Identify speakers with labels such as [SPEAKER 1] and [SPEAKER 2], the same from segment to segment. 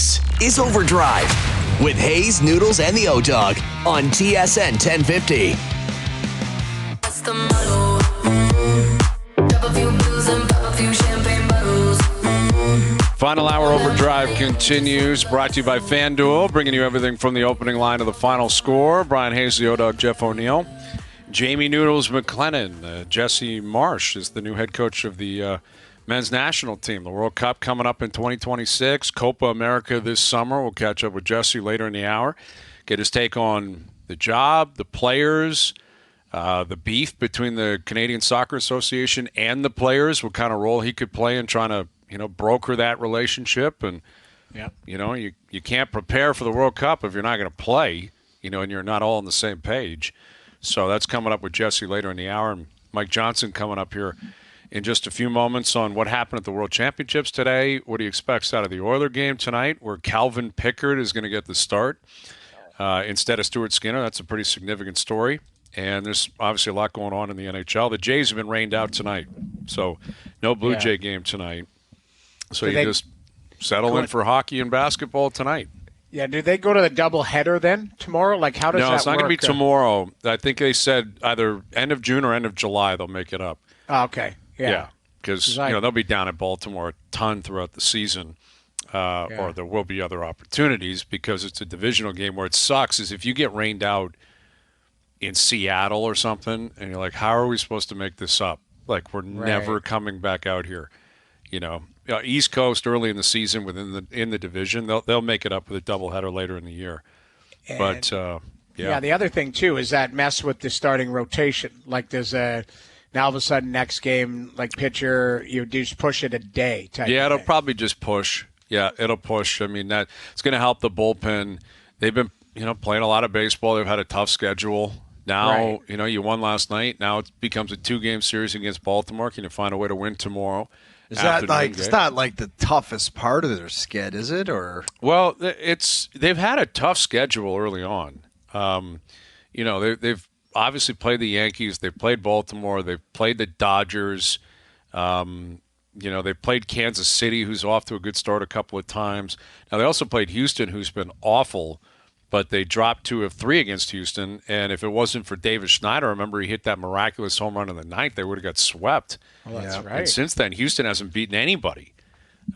[SPEAKER 1] This is OverDrive with Hayes, Noodles, and the O-Dog on TSN 1050.
[SPEAKER 2] That's the motto. Drop a few blues and pop a few champagne bottles.
[SPEAKER 3] Final hour OverDrive continues, brought to you by FanDuel, bringing you everything from the opening line to the final score. Brian Hayes, the O-Dog, Jeff O'Neill, Jamie Noodles McLennan. Jesse Marsch is the new head coach of the men's national team. The World Cup coming up in 2026. Copa America this summer. We'll catch up with Jesse later in the hour. Get his take on the job, the players, the beef between the Canadian Soccer Association and the players, what kind of role he could play in trying to, broker that relationship. And, you can't prepare for the World Cup if you're not going to play, and you're not all on the same page. So that's coming up with Jesse later in the hour. And Mike Johnson coming up here in just a few moments on what happened at the World Championships today, what he expects out of the Oiler game tonight, where Calvin Pickard is going to get the start instead of Stuart Skinner. That's a pretty significant story. And there's obviously a lot going on in the NHL. The Jays have been rained out tonight, so no Blue Jay game tonight. So you just settle in for hockey and basketball tonight.
[SPEAKER 4] Yeah, do they go to the doubleheader then tomorrow? Like, how does that work?
[SPEAKER 3] No, it's not going to be tomorrow. I think they said either end of June or end of July they'll make it up.
[SPEAKER 4] Oh, okay. Yeah,
[SPEAKER 3] because they'll be down at Baltimore a ton throughout the season, or there will be other opportunities because it's a divisional game. Where it sucks is if you get rained out in Seattle or something, and you're like, how are we supposed to make this up? Like, we're never coming back out here. East Coast early in the season in the division, they'll make it up with a doubleheader later in the year. And,
[SPEAKER 4] the other thing too is that mess with the starting rotation. Like, there's now all of a sudden next game, like pitcher, you just push it a day.
[SPEAKER 3] It'll probably just push. Yeah, it'll push. I mean, that it's going to help the bullpen. They've been, playing a lot of baseball. They've had a tough schedule. Now, you won last night. Now it becomes a 2-game series against Baltimore. Can you find a way to win tomorrow?
[SPEAKER 5] Is that like it's not like the toughest part of their sked, is it? Or
[SPEAKER 3] well, they've had a tough schedule early on. They've obviously played the Yankees. They've played Baltimore. They've played the Dodgers. They've played Kansas City, who's off to a good start a couple of times. Now, they also played Houston, who's been awful, but they dropped 2 of 3 against Houston. And if it wasn't for David Schneider, remember he hit that miraculous home run in the 9th, they would have got swept.
[SPEAKER 4] Oh, that's right.
[SPEAKER 3] And since then, Houston hasn't beaten anybody.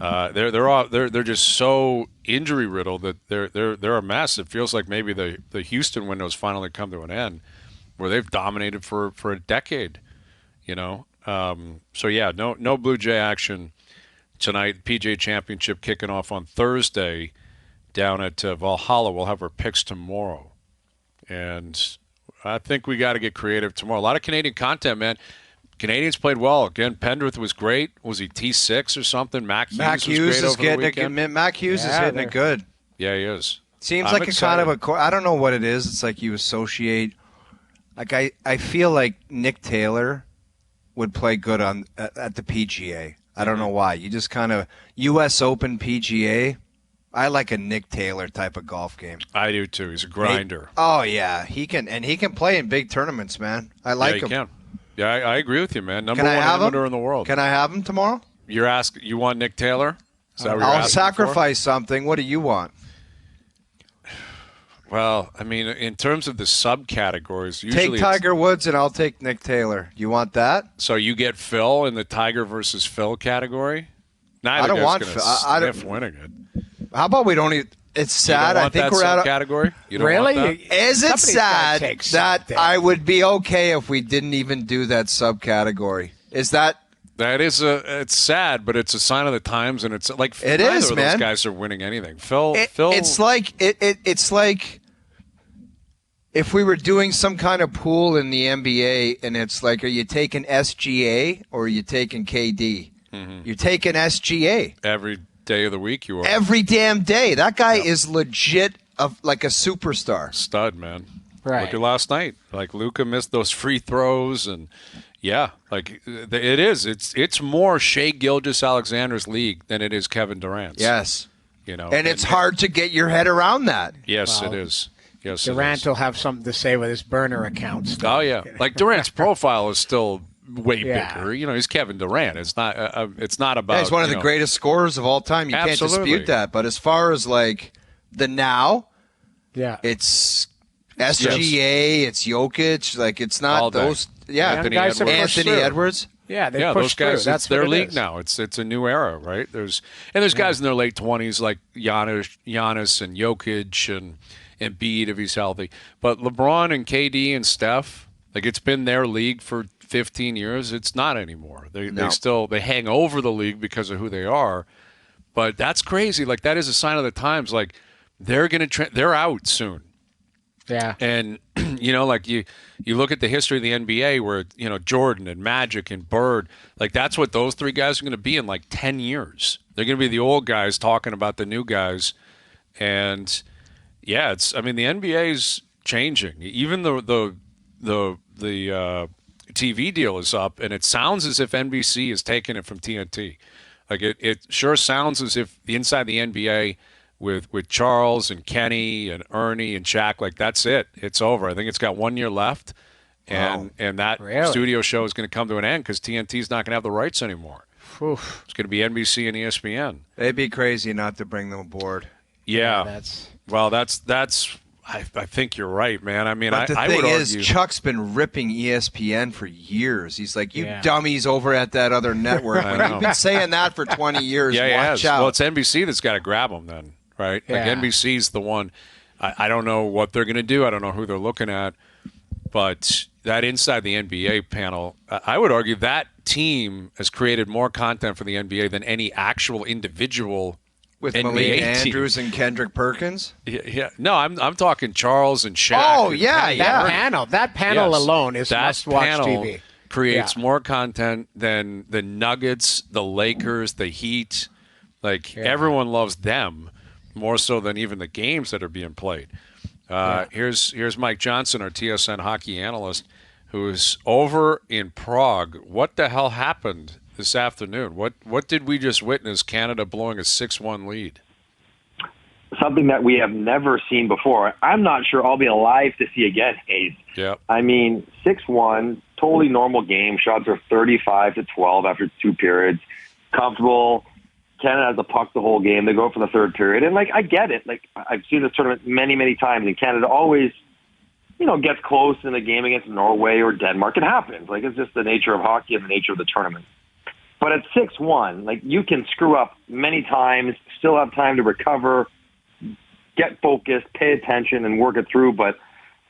[SPEAKER 3] They're just so injury riddled that they're a mess. It feels like maybe the Houston window's finally come to an end, where they've dominated for a decade. No Blue Jay action tonight. PGA Championship kicking off on Thursday down at Valhalla. We'll have our picks tomorrow. And I think we got to get creative tomorrow. A lot of Canadian content, man. Canadians played well. Again, Pendrith was great. Was he T6 or something? Mac Hughes
[SPEAKER 5] is getting it. Mac Hughes is hitting it good.
[SPEAKER 3] Yeah, he is.
[SPEAKER 5] Seems like kind of a – I don't know what it is. It's like you associate – like I feel like Nick Taylor would play good at the PGA. I don't know why. You just kind of – U.S. Open PGA – I like a Nick Taylor type of golf game.
[SPEAKER 3] I do too. He's a grinder.
[SPEAKER 5] He can play in big tournaments, man. I like him.
[SPEAKER 3] Can. Yeah, I agree with you, man. Number 1 amateur in the world.
[SPEAKER 5] Can I have him tomorrow?
[SPEAKER 3] You want Nick Taylor? Is that what you're
[SPEAKER 5] I'll sacrifice something. What do you want?
[SPEAKER 3] Well, I mean, in terms of the subcategories, usually
[SPEAKER 5] take Tiger Woods and I'll take Nick Taylor. You want that?
[SPEAKER 3] So you get Phil in the Tiger versus Phil category?
[SPEAKER 5] I don't want
[SPEAKER 3] Phil. I don't winning it.
[SPEAKER 5] How about we don't even – it's sad. I think we're out of –
[SPEAKER 3] category.
[SPEAKER 4] Really?
[SPEAKER 5] Is it sad that I would be okay if we didn't even do that subcategory? Is that –
[SPEAKER 3] That is it's sad, but it's a sign of the times, and it's like
[SPEAKER 5] it
[SPEAKER 3] neither
[SPEAKER 5] is,
[SPEAKER 3] of
[SPEAKER 5] man.
[SPEAKER 3] Those guys are winning anything. Phil.
[SPEAKER 5] It's like it's like if we were doing some kind of pool in the NBA, and it's like, are you taking SGA or are you taking KD? Mm-hmm. You're taking SGA
[SPEAKER 3] every day of the week. You are
[SPEAKER 5] every damn day. That guy is legit like a superstar,
[SPEAKER 3] stud, man.
[SPEAKER 4] Right.
[SPEAKER 3] Look at last night. Like Luka missed those free throws and. Yeah, like it is. It's more Shai Gilgeous-Alexander's league than it is Kevin Durant's.
[SPEAKER 5] Yes, and it's hard to get your head around that.
[SPEAKER 3] Yes, it is. Yes,
[SPEAKER 4] Durant will have something to say with his burner accounts.
[SPEAKER 3] Oh yeah, like Durant's profile is still way
[SPEAKER 4] Yeah.
[SPEAKER 3] bigger. He's Kevin Durant. It's not. It's not about.
[SPEAKER 5] Yeah, he's one of the greatest scorers of all time. You
[SPEAKER 3] Absolutely.
[SPEAKER 5] can't dispute that. But as far as like the now,
[SPEAKER 4] Yeah.
[SPEAKER 5] it's SGA, it's Jokic. Like it's not
[SPEAKER 3] All day.
[SPEAKER 5] those. Yeah,
[SPEAKER 3] Anthony
[SPEAKER 4] guys have
[SPEAKER 3] Edwards.
[SPEAKER 4] pushed
[SPEAKER 5] Anthony
[SPEAKER 4] through.
[SPEAKER 5] Edwards.
[SPEAKER 4] Yeah, they
[SPEAKER 3] Yeah, those
[SPEAKER 4] pushed
[SPEAKER 3] guys.
[SPEAKER 4] through. That's
[SPEAKER 3] It's their
[SPEAKER 4] what it
[SPEAKER 3] league
[SPEAKER 4] is.
[SPEAKER 3] now. It's a new era, right? There's guys in their late 20s like Giannis and Jokic and Embiid if he's healthy. But LeBron and KD and Steph, like it's been their league for 15 years. It's not anymore. They hang over the league because of who they are. But that's crazy. Like that is a sign of the times. Like they're they're out soon.
[SPEAKER 4] Yeah.
[SPEAKER 3] And like you look at the history of the NBA where Jordan and Magic and Bird, like that's what those three guys are going to be in like 10 years. They're going to be the old guys talking about the new guys. And yeah, the NBA's changing. Even the TV deal is up, and it sounds as if NBC is taking it from TNT. Like it sure sounds as if inside the NBA with Charles and Kenny and Ernie and Shaq, like that's it. It's over. I think it's got 1 year left, and that studio show is going to come to an end because TNT's not going to have the rights anymore.
[SPEAKER 4] Oof.
[SPEAKER 3] It's going to be NBC and ESPN.
[SPEAKER 5] It'd be crazy not to bring them aboard.
[SPEAKER 3] Yeah. That's. I think you're right, man. I mean,
[SPEAKER 5] But the
[SPEAKER 3] I
[SPEAKER 5] thing
[SPEAKER 3] would
[SPEAKER 5] is,
[SPEAKER 3] argue.
[SPEAKER 5] Chuck's been ripping ESPN for years. He's like, you
[SPEAKER 4] Yeah.
[SPEAKER 5] dummies over at that other network.
[SPEAKER 3] I
[SPEAKER 5] Like,
[SPEAKER 3] know.
[SPEAKER 5] you've been saying that for 20 years.
[SPEAKER 3] Yeah, he
[SPEAKER 5] Watch
[SPEAKER 3] has.
[SPEAKER 5] out.
[SPEAKER 3] Well, it's NBC that's got to grab them then, right?
[SPEAKER 4] Yeah.
[SPEAKER 3] Like NBC's the one. I don't know what they're going to do. I don't know who they're looking at. But that inside the NBA panel, I would argue that team has created more content for the NBA than any actual individual
[SPEAKER 5] with
[SPEAKER 3] NBA
[SPEAKER 5] Malik
[SPEAKER 3] team.
[SPEAKER 5] Andrews and Kendrick Perkins.
[SPEAKER 3] Yeah. No, I'm talking Charles and Shaq.
[SPEAKER 5] Oh,
[SPEAKER 3] and
[SPEAKER 5] yeah,
[SPEAKER 3] Kenny.
[SPEAKER 4] That panel
[SPEAKER 3] Yes.
[SPEAKER 4] alone is
[SPEAKER 3] That
[SPEAKER 4] must-watch
[SPEAKER 3] panel
[SPEAKER 4] TV.
[SPEAKER 3] creates
[SPEAKER 4] Yeah.
[SPEAKER 3] more content than the Nuggets, the Lakers, the Heat. Like everyone loves them more so than even the games that are being played. Here's Mike Johnson, our TSN hockey analyst, who's over in Prague. What the hell happened this afternoon? What did we just witness? Canada blowing a 6-1 lead.
[SPEAKER 6] Something that we have never seen before. I'm not sure I'll be alive to see again, Hayes.
[SPEAKER 3] Yep.
[SPEAKER 6] I mean, 6-1, totally normal game. Shots are 35-12 after 2 periods. Comfortable. Canada has the puck the whole game. They go for the third period. And, I get it. I've seen this tournament many, many times, and Canada always, gets close in a game against Norway or Denmark. It happens. It's just the nature of hockey and the nature of the tournament. But at 6-1, you can screw up many times, still have time to recover, get focused, pay attention, and work it through. But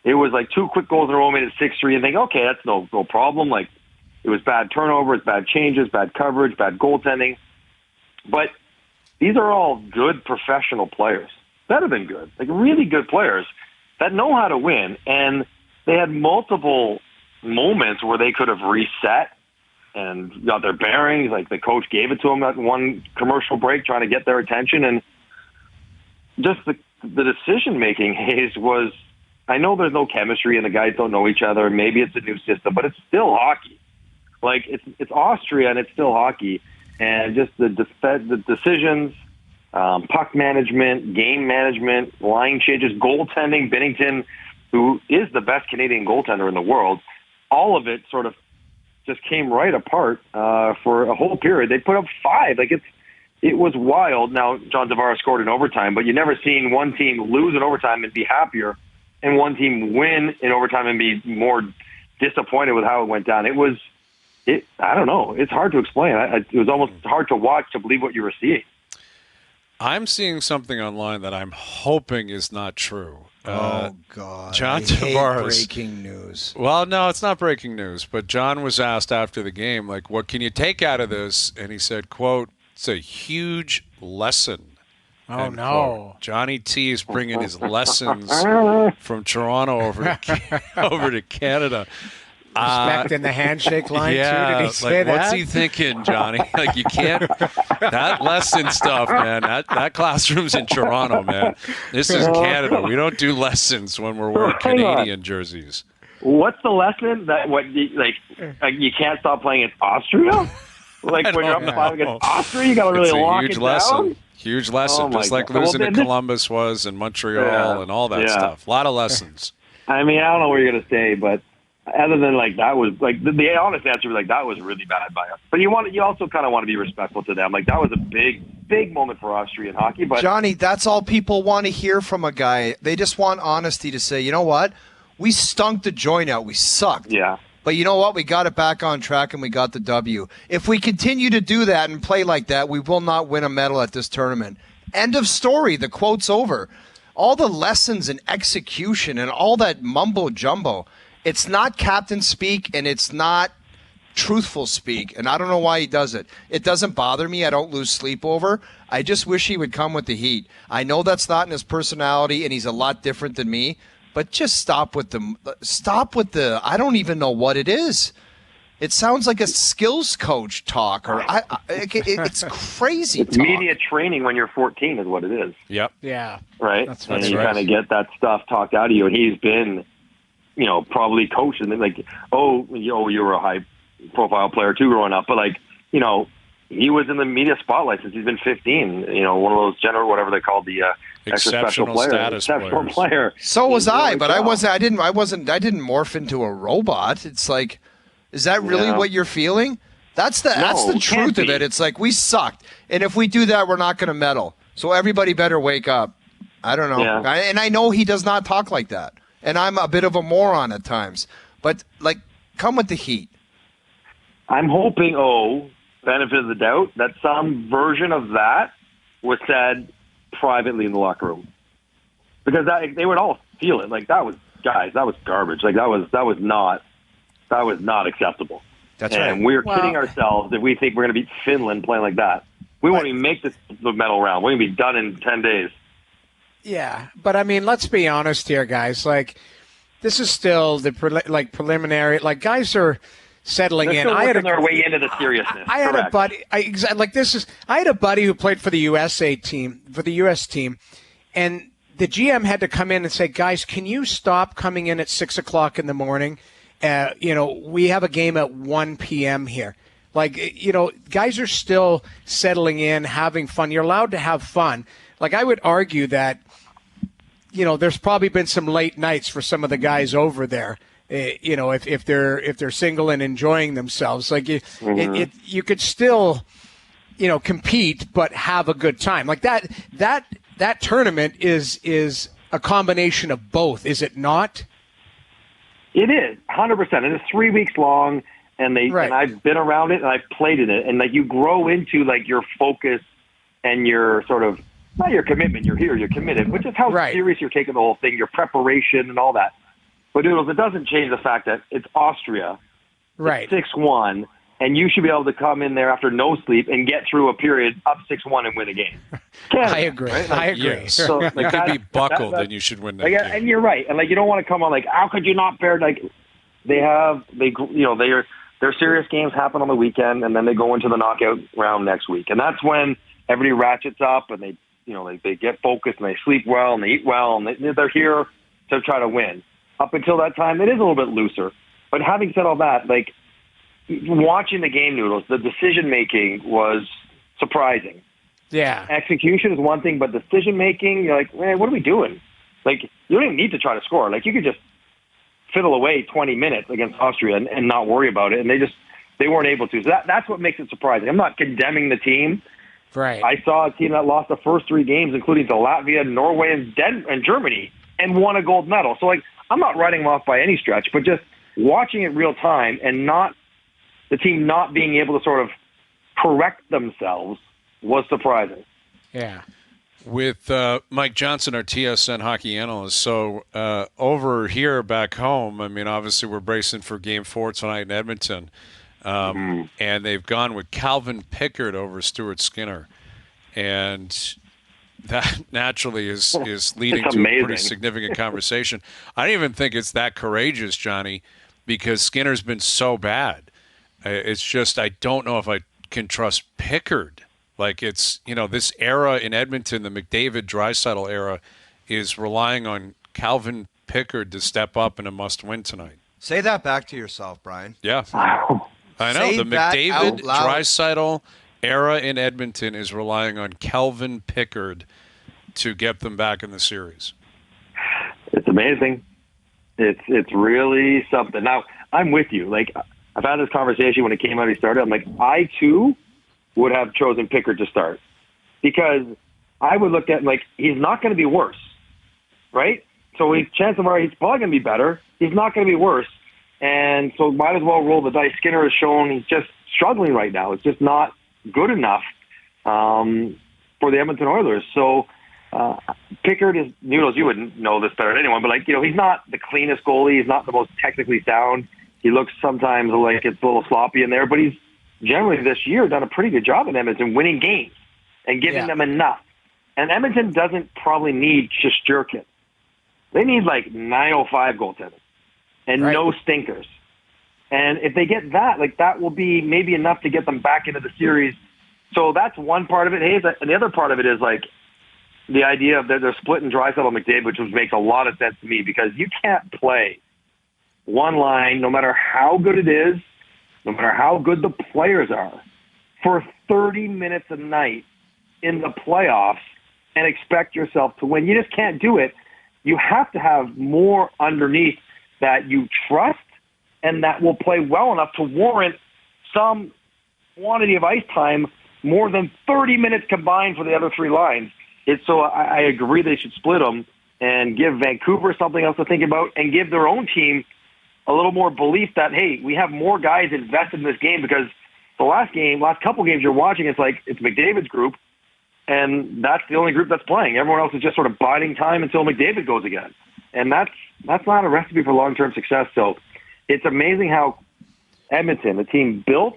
[SPEAKER 6] it was 2 quick goals in a row, made it 6-3, and think, okay, that's no problem. It was bad turnovers, bad changes, bad coverage, bad goaltending. But these are all good professional players, better than good, really good players that know how to win. And they had multiple moments where they could have reset and got their bearings. The coach gave it to them that one commercial break, trying to get their attention. And just the decision-making, Hayes, was, I know there's no chemistry and the guys don't know each other. Maybe it's a new system, but it's still hockey. It's Austria and it's still hockey. And just the decisions, puck management, game management, line changes, goaltending, Binnington, who is the best Canadian goaltender in the world, all of it sort of just came right apart for a whole period. They put up 5. It was wild. Now, John Tavares scored in overtime, but you never seen one team lose in overtime and be happier, and one team win in overtime and be more disappointed with how it went down. I don't know. It's hard to explain. It was almost hard to watch to believe what you were seeing.
[SPEAKER 3] I'm seeing something online that I'm hoping is not true.
[SPEAKER 5] Oh, God.
[SPEAKER 3] John
[SPEAKER 5] I hate
[SPEAKER 3] Tavares.
[SPEAKER 5] breaking news.
[SPEAKER 3] Well, no, it's not breaking news. But John was asked after the game, what can you take out of this? And he said, quote, it's a huge lesson.
[SPEAKER 4] Oh,
[SPEAKER 3] end
[SPEAKER 4] no.
[SPEAKER 3] quote. Johnny T is bringing his lessons from Toronto over to Canada.
[SPEAKER 4] Respecting the handshake line, too. Did he say that?
[SPEAKER 3] What's he thinking, Johnny? You can't. That lesson stuff, man. That classroom's in Toronto, man. This is Canada. We don't do lessons when we're wearing Canadian jerseys.
[SPEAKER 6] What's the lesson? You can't stop playing against Austria? When you're up 5 against Austria, you got to really lock it down?
[SPEAKER 3] Huge lesson.
[SPEAKER 6] Oh, my
[SPEAKER 3] Just like
[SPEAKER 6] God.
[SPEAKER 3] losing
[SPEAKER 6] Well,
[SPEAKER 3] to Columbus was and Montreal and all that stuff. A lot of lessons.
[SPEAKER 6] I mean, I don't know what you're going to say, but other than like that was like the honest answer was like that was really bad by us. But you also kind of want to be respectful to them. Like that was a big moment for Austrian hockey. But
[SPEAKER 5] Johnny, that's all people want to hear from a guy. They just want honesty to say, you know what, we stunk the joint out. We sucked.
[SPEAKER 6] yeah.
[SPEAKER 5] But you know what? We got it back on track and we got the W. If we continue to do that and play like that, we will not win a medal at this tournament. End of story. The quote's over. All the lessons and execution and all that mumbo jumbo, it's not captain speak and it's not truthful speak. And I don't know why he does it. It doesn't bother me. I don't lose sleep over. I just wish he would come with the heat. I know that's not in his personality and he's a lot different than me. But just stop with the. I don't even know what it is. It sounds like a skills coach talk, or it's crazy.
[SPEAKER 6] It's
[SPEAKER 5] talk.
[SPEAKER 6] media training when you're 14 is what it is.
[SPEAKER 3] Yep.
[SPEAKER 4] Yeah.
[SPEAKER 6] Right.
[SPEAKER 4] That's
[SPEAKER 6] and you
[SPEAKER 3] right.
[SPEAKER 6] kind of get that stuff talked out of you, and he's been, probably coached and like, you were a high profile player too growing up, but like, he was in the media spotlight since he's been 15. One of those general, whatever they called the extra special player,
[SPEAKER 3] status
[SPEAKER 6] exceptional
[SPEAKER 3] players.
[SPEAKER 6] player.
[SPEAKER 5] So was I, but I
[SPEAKER 6] job.
[SPEAKER 5] wasn't. I didn't morph into a robot. It's like, is that really
[SPEAKER 6] Yeah.
[SPEAKER 5] what you're feeling? That's the
[SPEAKER 6] it
[SPEAKER 5] truth
[SPEAKER 6] can't
[SPEAKER 5] of
[SPEAKER 6] be.
[SPEAKER 5] it. It's like we sucked, and if we do that, we're not going to medal. So everybody better wake up. I don't know,
[SPEAKER 6] Yeah.
[SPEAKER 5] and I know he does not talk like that, and I'm a bit of a moron at times. But like, come with the heat.
[SPEAKER 6] I'm hoping, benefit of the doubt, that some version of that was said privately in the locker room, because they would all feel it. Like that was garbage. Like that was not acceptable.
[SPEAKER 5] That's
[SPEAKER 6] and
[SPEAKER 5] right.
[SPEAKER 6] we're kidding ourselves if we think we're going to beat Finland playing like that. We won't even make the medal round. We're going to be done in 10 days.
[SPEAKER 4] Yeah, but I mean, let's be honest here, guys. Like, this is still the preliminary. Like, guys are settling
[SPEAKER 6] They're
[SPEAKER 4] in.
[SPEAKER 6] still working their way into the seriousness.
[SPEAKER 4] I had
[SPEAKER 6] Correct.
[SPEAKER 4] a buddy. I had a buddy who played for the USA team, and the GM had to come in and say, "Guys, can you stop coming in at 6:00 in the morning? We have a game at 1 p.m. here." Like, guys are still settling in, having fun. You're allowed to have fun. Like, I would argue that, there's probably been some late nights for some of the guys over there. If they're single and enjoying themselves, like you could still, compete but have a good time. Like that tournament is a combination of both, is it not?
[SPEAKER 6] It is 100%. And it's 3 weeks long, and
[SPEAKER 4] Right.
[SPEAKER 6] and I've been around it and I've played in it, and like you grow into like your focus and your sort of not your commitment. You're here, you're committed, which is how
[SPEAKER 4] Right.
[SPEAKER 6] serious you're taking the whole thing, your preparation and all that. But Doodles, it doesn't change the fact that it's Austria,
[SPEAKER 4] Right.
[SPEAKER 6] 6-1, and you should be able to come in there after no sleep and get through a period up 6-1 and win a game. Canada,
[SPEAKER 4] I agree.
[SPEAKER 6] right?
[SPEAKER 4] I agree.
[SPEAKER 3] Yes.
[SPEAKER 6] So,
[SPEAKER 3] You
[SPEAKER 6] like,
[SPEAKER 3] could be buckled,
[SPEAKER 6] that-
[SPEAKER 3] and you should win that
[SPEAKER 6] Like,
[SPEAKER 3] game.
[SPEAKER 6] and you're right, and like you don't want to come on like, how could you not bear? Like their serious games happen on the weekend, and then they go into the knockout round next week, and that's when everybody ratchets up and they get focused and they sleep well and they eat well and they're here to try to win. Up until that time, it is a little bit looser. But having said all that, like watching the game, Noodles, the decision making was surprising.
[SPEAKER 4] Yeah.
[SPEAKER 6] Execution is one thing, but decision making, you're like, man, what are we doing? Like, you don't even need to try to score. Like, you could just fiddle away 20 minutes against Austria and not worry about it. And they weren't able to. So that's what makes it surprising. I'm not condemning the team.
[SPEAKER 4] Right.
[SPEAKER 6] I saw a team that lost the first 3 games, including to Latvia, Norway, and Germany, and won a gold medal. So, like, I'm not writing them off by any stretch, but just watching it real time and the team not being able to sort of correct themselves was surprising.
[SPEAKER 4] Yeah.
[SPEAKER 3] With Mike Johnson, our TSN hockey analyst. So over here back home, I mean, obviously we're bracing for Game 4 tonight in Edmonton. And they've gone with Calvin Pickard over Stuart Skinner. And that naturally is leading to a pretty
[SPEAKER 6] amazing.
[SPEAKER 3] significant conversation. I don't even think it's that courageous, Johnny, because Skinner's been so bad. It's just I don't know if I can trust Pickard. Like it's, this era in Edmonton, the McDavid-Draisaitl era, is relying on Calvin Pickard to step up in a must-win tonight.
[SPEAKER 5] Say that back to yourself, Brian.
[SPEAKER 3] Yeah.
[SPEAKER 6] Wow.
[SPEAKER 3] I know.
[SPEAKER 5] Say
[SPEAKER 3] The
[SPEAKER 5] that out loud.
[SPEAKER 3] McDavid-Draisaitl era in Edmonton is relying on Calvin Pickard to get them back in the series.
[SPEAKER 6] It's amazing. It's really something. Now, I'm with you. Like, I've had this conversation when it came out he started. I'm like, I, too, would have chosen Pickard to start. Because I would look at him like, he's not going to be worse, right? So chances are he's probably going to be better. He's not going to be worse. And so might as well roll the dice. Skinner has shown he's just struggling right now. It's just not good enough for the Edmonton Oilers. So Pickard is, Noodles, you wouldn't know this better than anyone, but he's not the cleanest goalie. He's not the most technically sound. He looks sometimes like it's a little sloppy in there, but he's generally this year done a pretty good job in Edmonton winning games and giving them enough. And Edmonton doesn't probably need Shesterkin. They need like 905 goaltending and no stinkers. And if they get that, that will be maybe enough to get them back into the series. So that's one part of it, Hayes. And the other part of it is the idea of that they're splitting Draisaitl and McDavid, which makes a lot of sense to me because you can't play one line, no matter how good it is, no matter how good the players are, for 30 minutes a night in the playoffs and expect yourself to win. You just can't do it. You have to have more underneath that you trust and that will play well enough to warrant some quantity of ice time, more than 30 minutes combined for the other three lines. So I agree they should split them and give Vancouver something else to think about and give their own team a little more belief that, hey, we have more guys invested in this game because the last couple games you're watching, it's McDavid's group, and that's the only group that's playing. Everyone else is just sort of biding time until McDavid goes again. And that's not a recipe for long-term success. So it's amazing how Edmonton, the team built,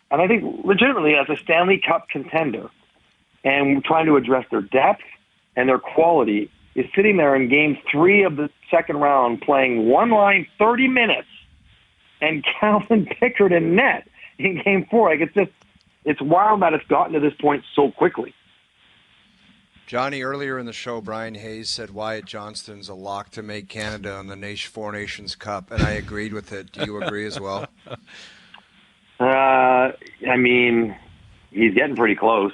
[SPEAKER 6] and I think legitimately as a Stanley Cup contender, and trying to address their depth and their quality, is sitting there in Game 3 of the second round playing one line 30 minutes and Calvin Pickard in net in Game 4. It's wild that it's gotten to this point so quickly.
[SPEAKER 5] Johnny, earlier in the show, Brian Hayes said Wyatt Johnston's a lock to make Canada on the Four Nations Cup, and I agreed with it. Do you agree as well?
[SPEAKER 6] I mean, he's getting pretty close.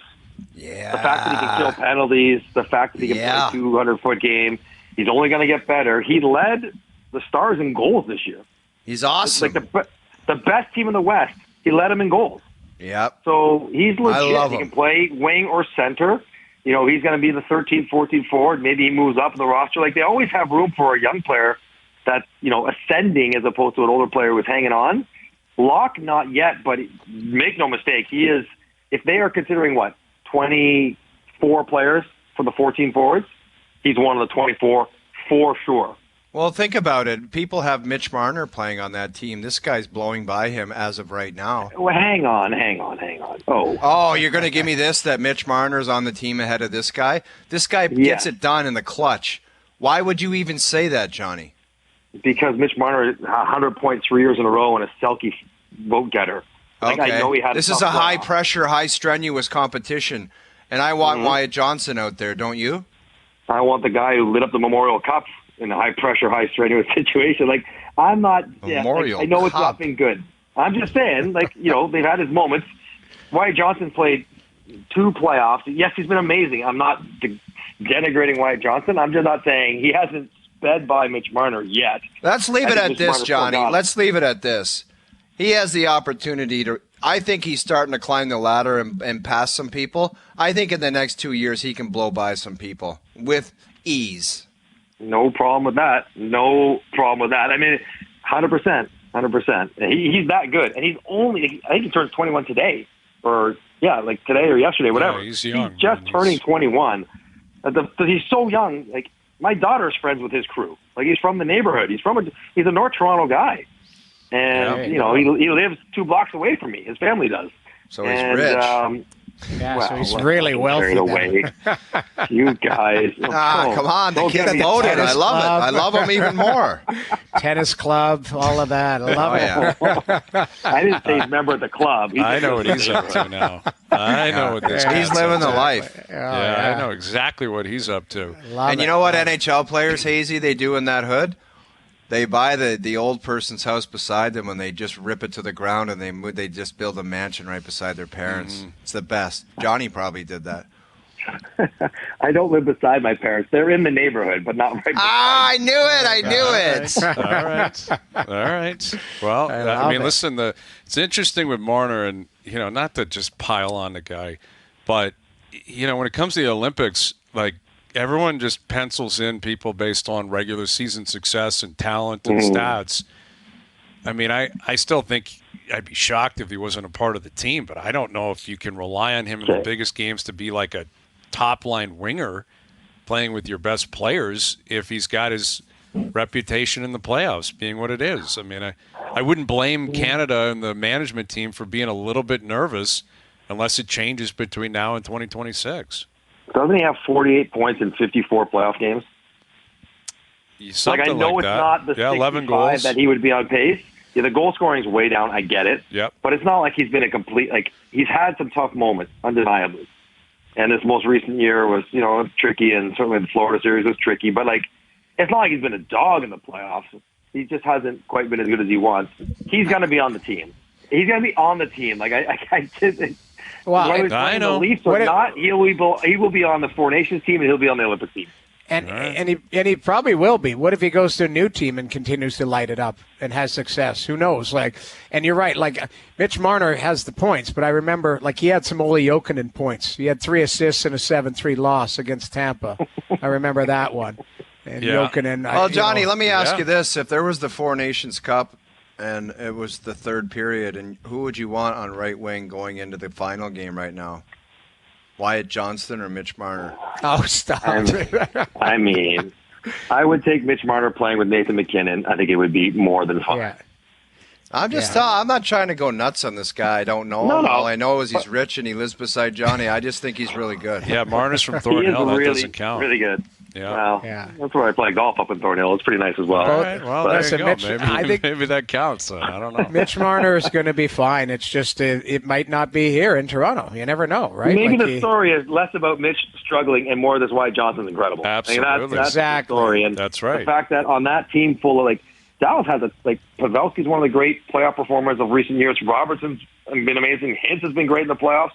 [SPEAKER 5] Yeah.
[SPEAKER 6] The fact that he can kill penalties, the fact that he can play a 200-foot game, he's only going to get better. He led the Stars in goals this year.
[SPEAKER 5] He's awesome.
[SPEAKER 6] It's like the best team in the West. He led them in goals.
[SPEAKER 5] Yep.
[SPEAKER 6] So he's legit.
[SPEAKER 5] I love
[SPEAKER 6] he
[SPEAKER 5] him.
[SPEAKER 6] can play wing or center. He's going to be the 13, 14 forward. Maybe he moves up in the roster. They always have room for a young player that's, ascending as opposed to an older player who's hanging on. Locke, not yet, but make no mistake, he is, if they are considering 24 players for the 14 forwards, he's one of the 24 for sure.
[SPEAKER 5] Well, think about it. People have Mitch Marner playing on that team. This guy's blowing by him as of right now.
[SPEAKER 6] Well, hang on.
[SPEAKER 5] Oh, you're going to give me this, that Mitch Marner's on the team ahead of this guy? This guy gets it done in the clutch. Why would you even say that, Johnny?
[SPEAKER 6] Because Mitch Marner is 100 points 3 years in a row and a Selke vote getter.
[SPEAKER 5] Okay.
[SPEAKER 6] I know he had
[SPEAKER 5] this is a high-pressure, high-strenuous competition, and I want Wyatt Johnston out there, don't you? I
[SPEAKER 6] want the guy who lit up the Memorial Cup in a high-pressure, high-strenuous situation. I'm not... I know it's not been good. I'm just saying, they've had his moments. Wyatt Johnston played 2 playoffs. Yes, he's been amazing. I'm not denigrating Wyatt Johnston. I'm just not saying he hasn't sped by Mitch Marner yet.
[SPEAKER 5] Let's leave it at this, Johnny. Let's leave it at this. He has the opportunity to... I think he's starting to climb the ladder and pass some people. I think in the next 2 years he can blow by some people with ease.
[SPEAKER 6] No problem with that. I mean, 100%. He's that good. And he's only... I think he turns 21 today. Today or yesterday, whatever.
[SPEAKER 3] Yeah, he's young.
[SPEAKER 6] He's just turning 21. He's so young. My daughter's friends with his crew. He's from the neighborhood. He's a North Toronto guy. And, he lives 2 blocks away from me. His family does.
[SPEAKER 5] So he's rich.
[SPEAKER 4] So he's really wealthy.
[SPEAKER 6] You guys.
[SPEAKER 5] Come on. The kid loaded. I love it. I love him even more.
[SPEAKER 4] Tennis club, all of that. I love it.
[SPEAKER 6] Yeah. I didn't say he's a member of the club.
[SPEAKER 3] I know what he's up to now. I know what this
[SPEAKER 5] He's living the life.
[SPEAKER 3] I know exactly what he's up to.
[SPEAKER 5] And you know what NHL players, Hazy, they do in that hood? They buy the old person's house beside them and they just rip it to the ground and they just build a mansion right beside their parents. It's the best. Johnny probably did that.
[SPEAKER 6] I don't live beside my parents. They're in the neighborhood, but not right beside.
[SPEAKER 5] I knew it. I knew it.
[SPEAKER 3] All right. Well, I mean, listen, it's interesting with Marner, and, not to just pile on the guy, but, when it comes to the Olympics, like, everyone just pencils in people based on regular season success and talent and stats. I mean, I still think I'd be shocked if he wasn't a part of the team, but I don't know if you can rely on him in the biggest games to be like a top-line winger playing with your best players if he's got his reputation in the playoffs being what it is. I mean, I wouldn't blame Canada and the management team for being a little bit nervous unless it changes between now and 2026.
[SPEAKER 6] Doesn't he have 48 points in 54 playoff games?
[SPEAKER 3] Something
[SPEAKER 6] I know
[SPEAKER 3] like
[SPEAKER 6] it's
[SPEAKER 3] that.
[SPEAKER 6] not the
[SPEAKER 3] 11
[SPEAKER 6] 65
[SPEAKER 3] goals.
[SPEAKER 6] that he would be on pace. Yeah, the goal scoring is way down. I get it.
[SPEAKER 3] Yep.
[SPEAKER 6] But it's not like he's been a complete, he's had some tough moments, undeniably. And this most recent year was, tricky, and certainly the Florida series was tricky. But, it's not like he's been a dog in the playoffs. He just hasn't quite been as good as he wants. He's going to be on the team. He's going to be on the team.
[SPEAKER 4] Well,
[SPEAKER 6] whether he's playing the Leafs or not, he will be on the Four Nations team, and he'll be on the Olympic team.
[SPEAKER 4] And he probably will be. What if he goes to a new team and continues to light it up and has success? Who knows? And you're right. Mitch Marner has the points, but I remember he had some Ole Jokinen points. He had 3 assists and a 7-3 loss against Tampa. I remember that one. And Jokinen.
[SPEAKER 5] Well, Johnny, let me ask you this: if there was the Four Nations Cup and it was the third period, and who would you want on right wing going into the final game right now? Wyatt Johnston or Mitch Marner?
[SPEAKER 4] Oh, stop.
[SPEAKER 6] I mean, I would take Mitch Marner playing with Nathan McKinnon. I think it would be more than fun.
[SPEAKER 4] Yeah.
[SPEAKER 5] I'm not trying to go nuts on this guy. I don't know him. All I know is he's rich and he lives beside Johnny. I just think he's really good.
[SPEAKER 3] Yeah, Marner's from Thornhill. That doesn't count.
[SPEAKER 6] Really good.
[SPEAKER 3] Yeah.
[SPEAKER 6] Well, that's where I play golf up in Thornhill. It's pretty nice as well.
[SPEAKER 3] All right. Well, there you go.
[SPEAKER 4] Mitch,
[SPEAKER 3] I think maybe that counts. I don't know.
[SPEAKER 4] Mitch Marner is going to be fine. It's just it might not be here in Toronto. You never know, right?
[SPEAKER 6] Maybe the story is less about Mitch struggling and more this why Johnson's incredible.
[SPEAKER 3] Absolutely.
[SPEAKER 6] That's
[SPEAKER 4] exactly.
[SPEAKER 6] the story. And
[SPEAKER 3] that's right.
[SPEAKER 6] The fact that on that team full of Dallas has Pavelski's one of the great playoff performers of recent years. Robertson's been amazing. Hintz has been great in the playoffs.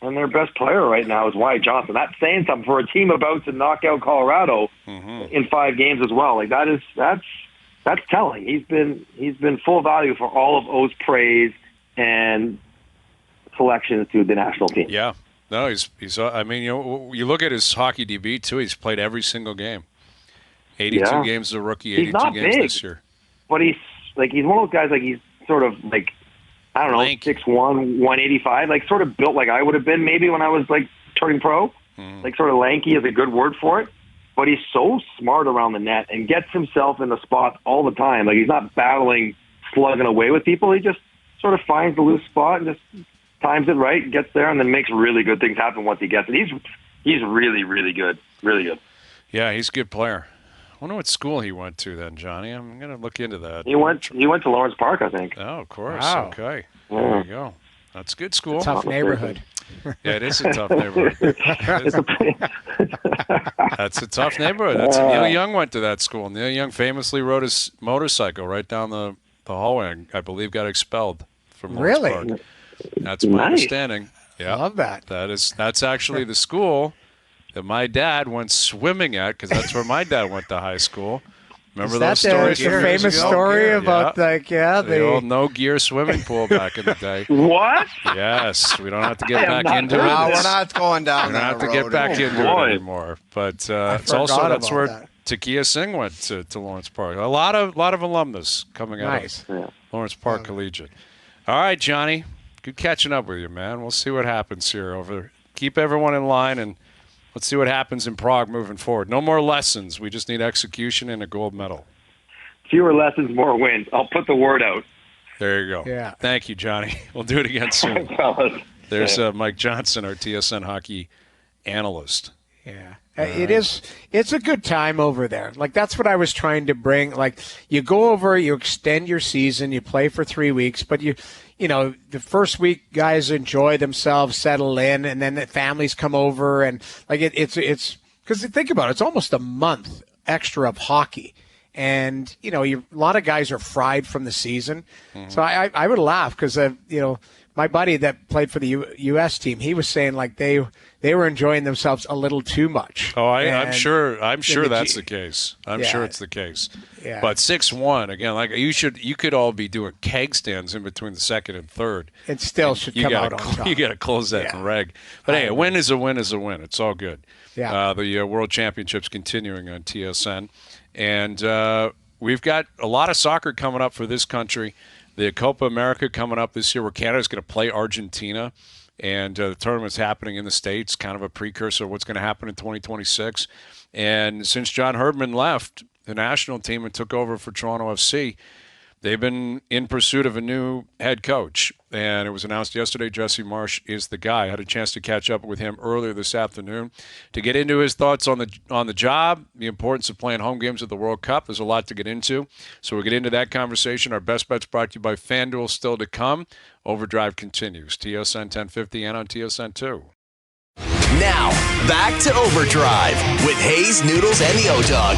[SPEAKER 6] And their best player right now is Wyatt Johnson. That's saying something for a team about to knock out Colorado in 5 games as well. That's telling. He's been full value for all of O's praise and selections to the national team.
[SPEAKER 3] Yeah. No, he's. I mean, you look at his hockey DB too. He's played every single game. 82 games as a rookie. 82 games
[SPEAKER 6] big,
[SPEAKER 3] this year.
[SPEAKER 6] But he's one of those guys. He's sort of I don't know, 6'1", 185, sort of built like I would have been maybe when I was turning pro. Sort of lanky is a good word for it. But he's so smart around the net and gets himself in the spots all the time. He's not battling, slugging away with people. He just sort of finds the loose spot and just times it right, gets there, and then makes really good things happen once he gets it. He's really, really good. Really good.
[SPEAKER 3] Yeah, he's a good player. I wonder what school he went to then, Johnny. I'm going to look into that.
[SPEAKER 6] He went to Lawrence Park, I think.
[SPEAKER 3] Oh, of course.
[SPEAKER 4] Wow.
[SPEAKER 3] Okay. There you go. That's a good school.
[SPEAKER 4] Tough neighborhood.
[SPEAKER 3] Yeah, it is a tough neighborhood. That's a tough neighborhood. Neil Young went to that school. Neil Young famously rode his motorcycle right down the hallway and I believe got expelled from Lawrence Park. That's my understanding. Yeah.
[SPEAKER 4] I love that.
[SPEAKER 3] That's actually the school that my dad went swimming at because that's where my dad went to high school. Remember those stories?
[SPEAKER 4] The famous story about
[SPEAKER 3] the old no gear swimming pool back in the day.
[SPEAKER 6] What?
[SPEAKER 3] Yes, we don't have to get back into it.
[SPEAKER 5] No, we're not going down.
[SPEAKER 3] We don't have to get back into it anymore. But it's also that's where Takia Singh went to Lawrence Park. A lot of alumnus coming out of Lawrence Park Collegiate. All right, Johnny, good catching up with you, man. We'll see what happens here. Keep everyone in line and. Let's see what happens in Prague moving forward. No more lessons. We just need execution and a gold medal.
[SPEAKER 6] Fewer lessons, more wins. I'll put the word out.
[SPEAKER 3] There you go.
[SPEAKER 4] Yeah.
[SPEAKER 3] Thank you, Johnny. We'll do it again soon. There's Mike Johnson, our TSN hockey analyst.
[SPEAKER 4] Yeah. It's a good time over there. That's what I was trying to bring. You go over, you extend your season, you play for 3 weeks, but the first week guys enjoy themselves, settle in, and then the families come over, and it's because think about it, it's almost a month extra of hockey, and a lot of guys are fried from the season. So I would laugh because my buddy that played for the U.S. team, he was saying like they were enjoying themselves a little too much.
[SPEAKER 3] Oh, I'm sure that's the case. I'm
[SPEAKER 4] Yeah.
[SPEAKER 3] sure it's the case.
[SPEAKER 4] Yeah.
[SPEAKER 3] But 6-1 again, like you could all be doing keg stands in between the second and third.
[SPEAKER 4] It still should come out on top.
[SPEAKER 3] You got to close that in reg. But hey, a win is a win is a win. It's all good.
[SPEAKER 4] Yeah.
[SPEAKER 3] The World Championships continuing on TSN, and we've got a lot of soccer coming up for this country. The Copa America coming up this year, where Canada's going to play Argentina, and the tournament's happening in the States, kind of a precursor of what's going to happen in 2026. And since John Herdman left the national team and took over for Toronto FC, they've been in pursuit of a new head coach. And it was announced yesterday Jesse Marsch is the guy. I had a chance to catch up with him earlier this afternoon to get into his thoughts on the job, the importance of playing home games at the World Cup. There's a lot to get into. So we'll get into that conversation. Our best bets brought to you by FanDuel still to come. OverDrive continues. TSN 1050 and on TSN 2.
[SPEAKER 1] Now, back to Overdrive with Hayes, Noodles, and the O-Dog.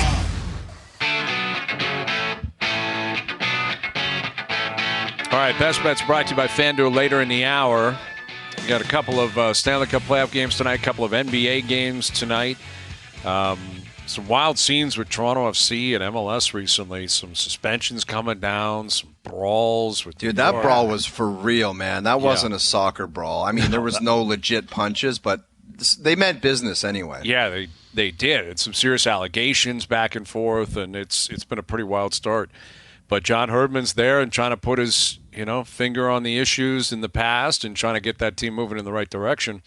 [SPEAKER 3] All right, best bets brought to you by FanDuel later in the hour. We got a couple of Stanley Cup playoff games tonight, a couple of NBA games tonight. Some wild scenes with Toronto FC and MLS recently. Some suspensions coming down, some brawls.
[SPEAKER 5] Dude, that brawl was for real, man. That wasn't a soccer brawl. I mean, there was no legit punches, but they meant business anyway.
[SPEAKER 3] Yeah, they did. It's some serious allegations back and forth, and it's been a pretty wild start. But John Herdman's there and trying to put his finger on the issues in the past and trying to get that team moving in the right direction,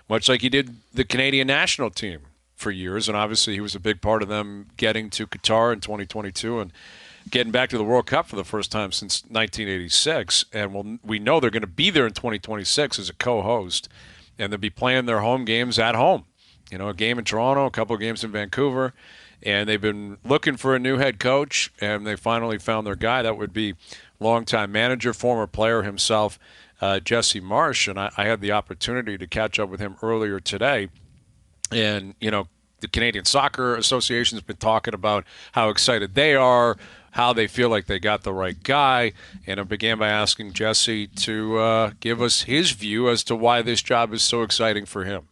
[SPEAKER 3] much like he did the Canadian national team for years. And obviously he was a big part of them getting to Qatar in 2022 and getting back to the World Cup for the first time since 1986. And we know they're going to be there in 2026 as a co-host, and they'll be playing their home games at home. A game in Toronto, a couple of games in Vancouver. And they've been looking for a new head coach, and they finally found their guy. That would be longtime manager, former player himself, Jesse Marsch. And I had the opportunity to catch up with him earlier today. And, the Canadian Soccer Association has been talking about how excited they are, how they feel like they got the right guy. And I began by asking Jesse to give us his view as to why this job is so exciting for him.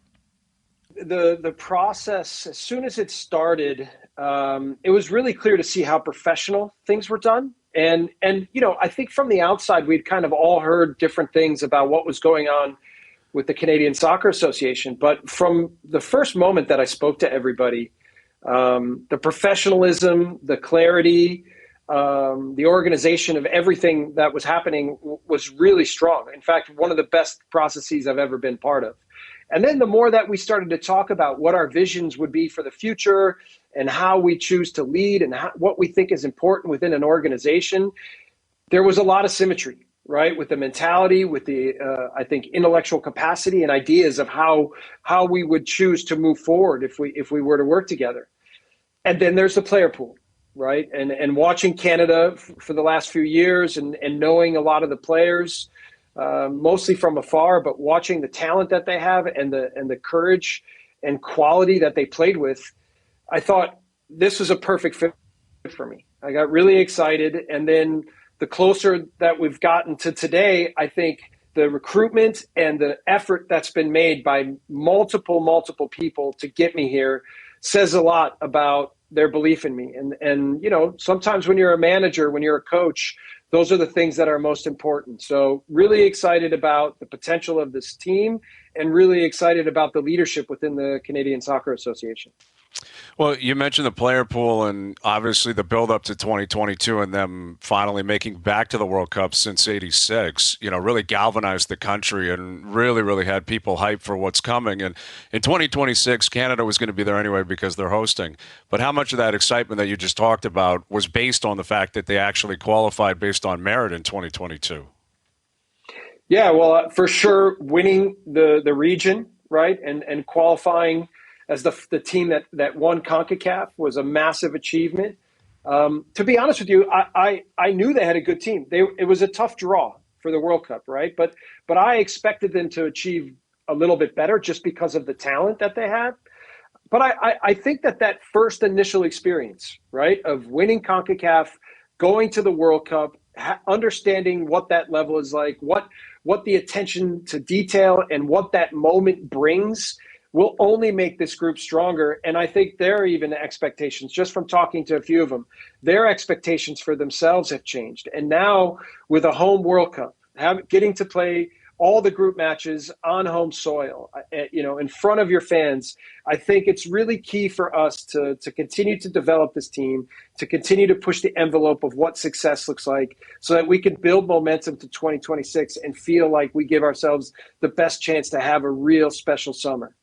[SPEAKER 7] The process, as soon as it started, it was really clear to see how professional things were done. And I think from the outside, we'd kind of all heard different things about what was going on with the Canadian Soccer Association. But from the first moment that I spoke to everybody, the professionalism, the clarity, the organization of everything that was happening was really strong. In fact, one of the best processes I've ever been part of. And then the more that we started to talk about what our visions would be for the future and how we choose to lead and what we think is important within an organization, there was a lot of symmetry, right? With the mentality, with the, I think, intellectual capacity and ideas of how we would choose to move forward if we were to work together. And then there's the player pool, right? And watching Canada for the last few years and knowing a lot of the players, mostly from afar, but watching the talent that they have and the courage and quality that they played with, I thought this was a perfect fit for me. I got really excited. And then the closer that we've gotten to today, I think the recruitment and the effort that's been made by multiple people to get me here says a lot about their belief in me. And sometimes when you're a manager, when you're a coach, those are the things that are most important. So really excited about the potential of this team and really excited about the leadership within the Canadian Soccer Association.
[SPEAKER 3] Well, you mentioned the player pool and obviously the build up to 2022 and them finally making back to the World Cup since '86, really galvanized the country and really had people hyped for what's coming. And in 2026, Canada was going to be there anyway because they're hosting. But how much of that excitement that you just talked about was based on the fact that they actually qualified based on merit in 2022?
[SPEAKER 7] Yeah, well, for sure, winning the region, right, and qualifying as the team that won CONCACAF was a massive achievement. To be honest with you, I knew they had a good team. It was a tough draw for the World Cup, right? But I expected them to achieve a little bit better just because of the talent that they had. But I think that first initial experience, right, of winning CONCACAF, going to the World Cup, understanding what that level is like, what the attention to detail and what that moment brings will only make this group stronger. And I think their even expectations, just from talking to a few of them, their expectations for themselves have changed. And now with a home World Cup, getting to play all the group matches on home soil, in front of your fans, I think it's really key for us to continue to develop this team, to continue to push the envelope of what success looks like so that we can build momentum to 2026 and feel like we give ourselves the best chance to have a real special summer.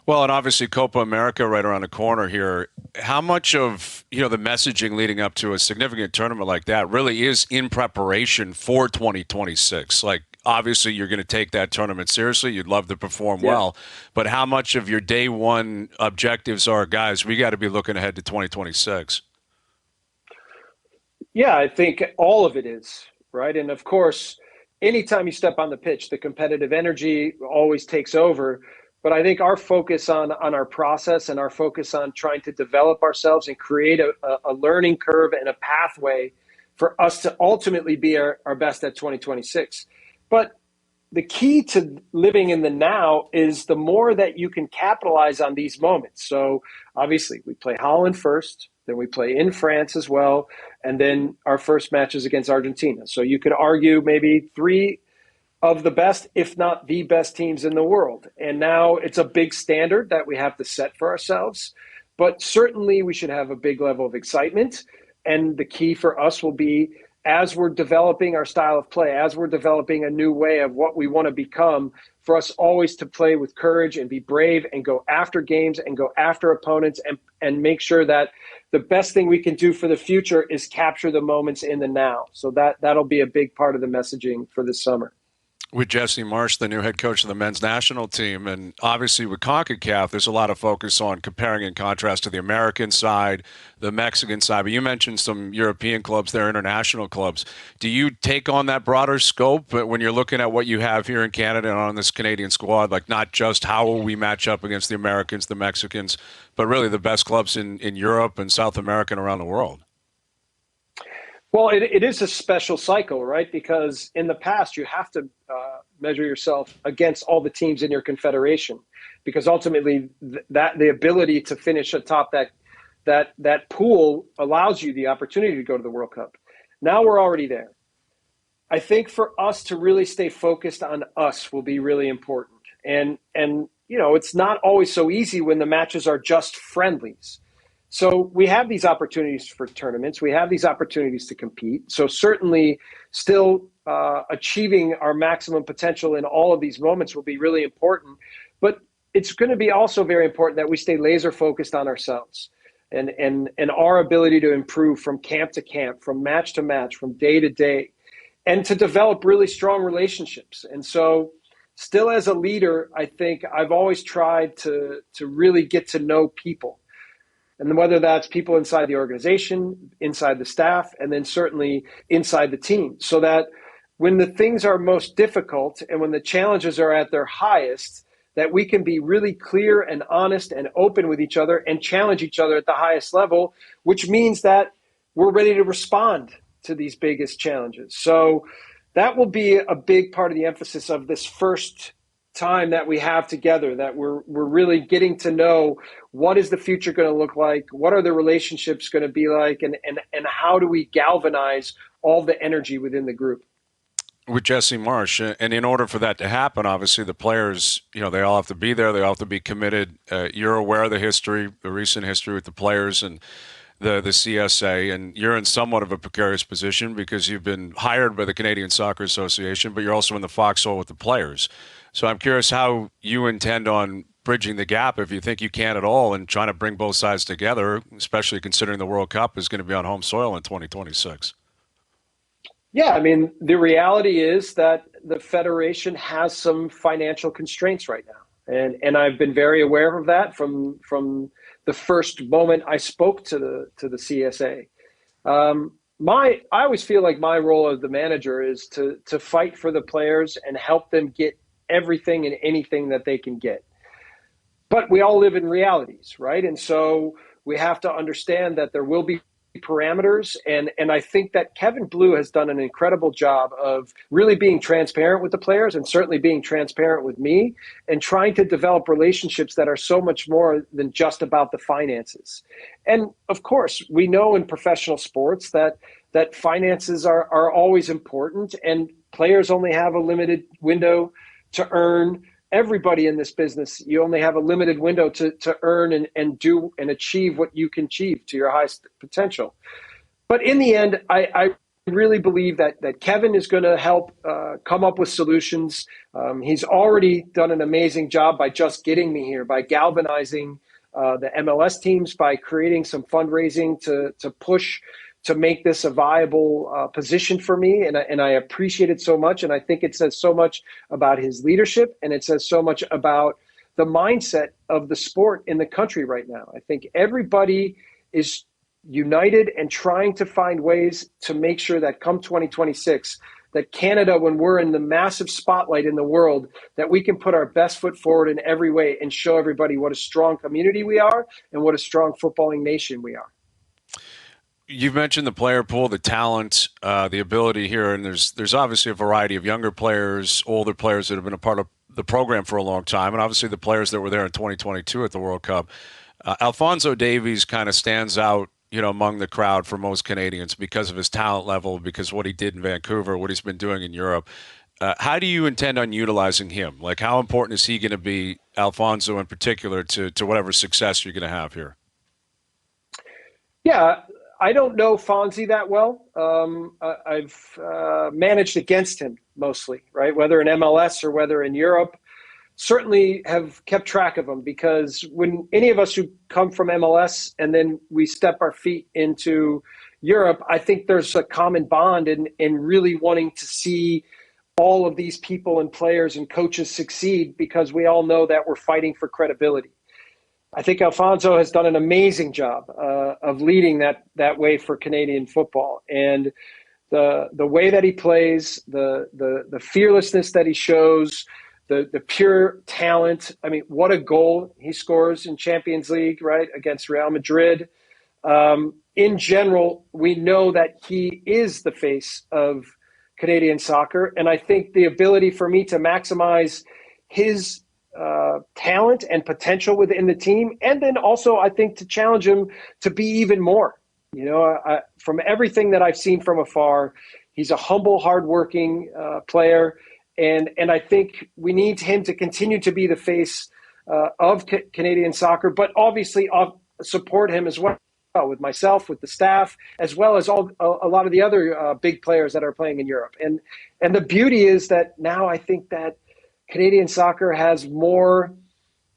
[SPEAKER 3] Well, and obviously Copa America right around the corner here. How much of the messaging leading up to a significant tournament like that really is in preparation for 2026? Like, obviously, you're going to take that tournament seriously. You'd love to perform well. But how much of your day one objectives are, guys, we got to be looking ahead to 2026?
[SPEAKER 7] Yeah, I think all of it is, right? And of course, anytime you step on the pitch, the competitive energy always takes over. But I think our focus on our process and our focus on trying to develop ourselves and create a learning curve and a pathway for us to ultimately be our best at 2026. But the key to living in the now is the more that you can capitalize on these moments. So obviously we play Holland first, then we play in France as well, and then our first match is against Argentina. So you could argue maybe 3 of the best, if not the best teams in the world. And now it's a big standard that we have to set for ourselves. But certainly we should have a big level of excitement. And the key for us will be, as we're developing our style of play, as we're developing a new way of what we want to become, for us always to play with courage and be brave and go after games and go after opponents and make sure that the best thing we can do for the future is capture the moments in the now. So that'll be a big part of the messaging for this summer.
[SPEAKER 3] With Jesse Marsch, the new head coach of the men's national team, and obviously with CONCACAF, there's a lot of focus on comparing and contrast to the American side, the Mexican side. But you mentioned some European clubs there, international clubs. Do you take on that broader scope when you're looking at what you have here in Canada and on this Canadian squad? Like, not just how will we match up against the Americans, the Mexicans, but really the best clubs in Europe and South America and around the world?
[SPEAKER 7] Well, it is a special cycle, right? Because in the past, you have to measure yourself against all the teams in your confederation, because ultimately the ability to finish atop that pool allows you the opportunity to go to the World Cup. Now we're already there. I think for us to really stay focused on us will be really important. And it's not always so easy when the matches are just friendlies. So we have these opportunities for tournaments. We have these opportunities to compete. So certainly still achieving our maximum potential in all of these moments will be really important. But it's going to be also very important that we stay laser focused on ourselves and our ability to improve from camp to camp, from match to match, from day to day, and to develop really strong relationships. And so still as a leader, I think I've always tried to really get to know people. And whether that's people inside the organization, inside the staff, and then certainly inside the team, so that when the things are most difficult and when the challenges are at their highest, that we can be really clear and honest and open with each other and challenge each other at the highest level, which means that we're ready to respond to these biggest challenges. So that will be a big part of the emphasis of this first time that we have together, that we're really getting to know what is the future going to look like, what are the relationships going to be like, and how do we galvanize all the energy within the group.
[SPEAKER 3] With Jesse Marsch, and in order for that to happen, obviously the players, they all have to be there, they all have to be committed. You're aware of the recent history with the players and the CSA, and you're in somewhat of a precarious position because you've been hired by the Canadian Soccer Association, but you're also in the foxhole with the players. So I'm curious how you intend on bridging the gap, if you think you can at all, and trying to bring both sides together, especially considering the World Cup is going to be on home soil in 2026.
[SPEAKER 7] Yeah, I mean, the reality is that the Federation has some financial constraints right now. And I've been very aware of that from the first moment I spoke to the CSA. I always feel like my role as the manager is to fight for the players and help them get everything and anything that they can get. But we all live in realities, right? And so we have to understand that there will be parameters. And I think that Kevin Blue has done an incredible job of really being transparent with the players and certainly being transparent with me and trying to develop relationships that are so much more than just about the finances. And of course, we know in professional sports that finances are always important, and players only have a limited window to earn. Everybody in this business, you only have a limited window to earn and do and achieve what you can achieve to your highest potential. But in the end, I really believe that Kevin is going to help come up with solutions. He's already done an amazing job by just getting me here, by galvanizing the MLS teams, by creating some fundraising to push to make this a viable position for me. And I appreciate it so much. And I think it says so much about his leadership, and it says so much about the mindset of the sport in the country right now. I think everybody is united and trying to find ways to make sure that come 2026, that Canada, when we're in the massive spotlight in the world, that we can put our best foot forward in every way and show everybody what a strong community we are and what a strong footballing nation we are.
[SPEAKER 3] You've mentioned the player pool, the talent, the ability here, and there's obviously a variety of younger players, older players that have been a part of the program for a long time, and obviously the players that were there in 2022 at the World Cup. Alphonso Davies kind of stands out, among the crowd for most Canadians because of his talent level, because what he did in Vancouver, what he's been doing in Europe. How do you intend on utilizing him? Like, how important is he going to be, Alphonso in particular, to whatever success you're going to have here?
[SPEAKER 7] Yeah. I don't know Fonzie that well. I've managed against him mostly, right? Whether in MLS or whether in Europe. Certainly have kept track of him, because when any of us who come from MLS and then we step our feet into Europe, I think there's a common bond in really wanting to see all of these people and players and coaches succeed, because we all know that we're fighting for credibility. I think Alphonso has done an amazing job of leading that way for Canadian football, and the way that he plays, the fearlessness that he shows, the pure talent. I mean, what a goal he scores in Champions League, right, against Real Madrid. In general, we know that he is the face of Canadian soccer, and I think the ability for me to maximize his talent and potential within the team, and then also I think to challenge him to be even more. From everything that I've seen from afar, he's a humble, hardworking player, and I think we need him to continue to be the face of Canadian soccer, but obviously support him as well with myself, with the staff, as well as a lot of the other big players that are playing in Europe. And the beauty is that now I think that Canadian soccer has more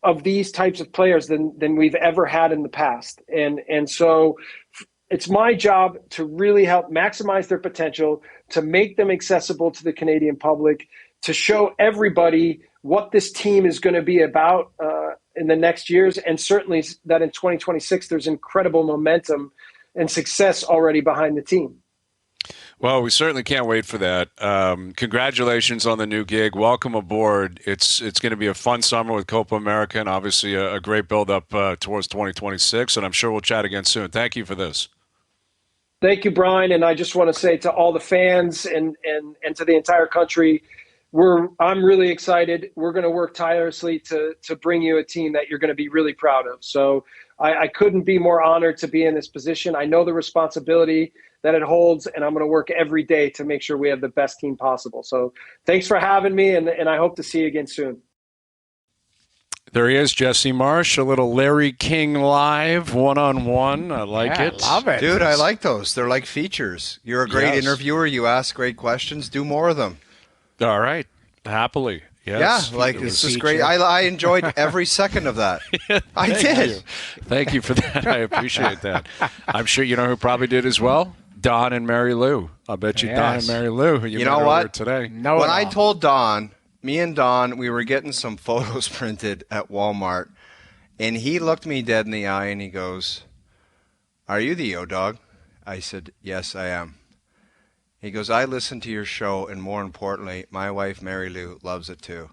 [SPEAKER 7] of these types of players than we've ever had in the past. And so it's my job to really help maximize their potential, to make them accessible to the Canadian public, to show everybody what this team is going to be about in the next years. And certainly that in 2026, there's incredible momentum and success already behind the team.
[SPEAKER 3] Well, we certainly can't wait for that. Congratulations on the new gig. Welcome aboard. It's going to be a fun summer with Copa America, and obviously a great build-up towards 2026, and I'm sure we'll chat again soon. Thank you for this.
[SPEAKER 7] Thank you, Brian, and I just want to say to all the fans and to the entire country, I'm really excited. We're going to work tirelessly to bring you a team that you're going to be really proud of. So I couldn't be more honored to be in this position. I know the responsibility that it holds, and I'm going to work every day to make sure we have the best team possible. So thanks for having me, and I hope to see you again soon.
[SPEAKER 3] There he is, Jesse Marsch, a little Larry King live, one-on-one. I like it.
[SPEAKER 4] Love it.
[SPEAKER 5] Dude, I like those. They're like features. You're a great interviewer. You ask great questions. Do more of them.
[SPEAKER 3] All right. Happily. Yes.
[SPEAKER 5] Yeah, it's just great. I enjoyed every second of that. I did.
[SPEAKER 3] Thank you for that. I appreciate that. I'm sure you know who probably did as well? Don and Mary Lou. I'll bet you Don and Mary Lou, who you know what? Today.
[SPEAKER 5] When I told Don, me and Don, we were getting some photos printed at Walmart, and he looked me dead in the eye and he goes, "Are you the O-Dog?" I said, "Yes, I am." He goes, "I listen to your show, and more importantly, my wife, Mary Lou, loves it too."